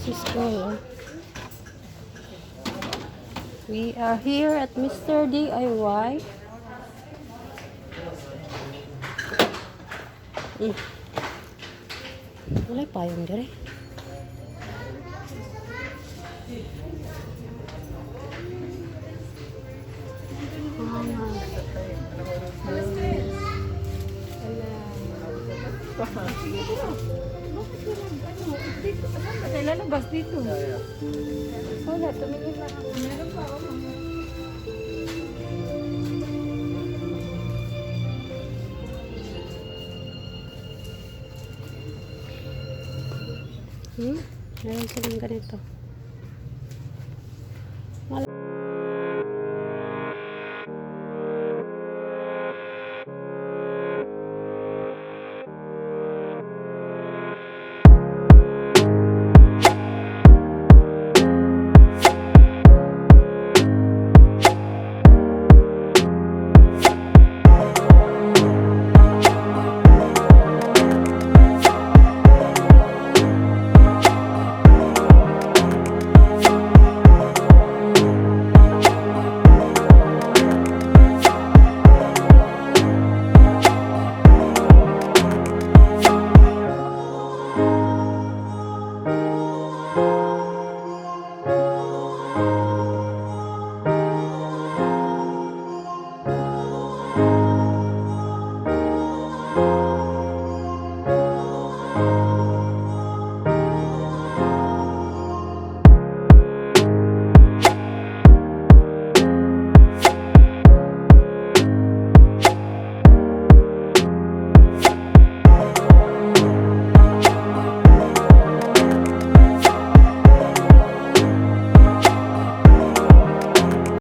Sis ko. We are here at Mr.Diy. Wala pa yung dire. Lalabas dito. Wala, tumingin lang ako. Meron pa ako. Meron silang ganito.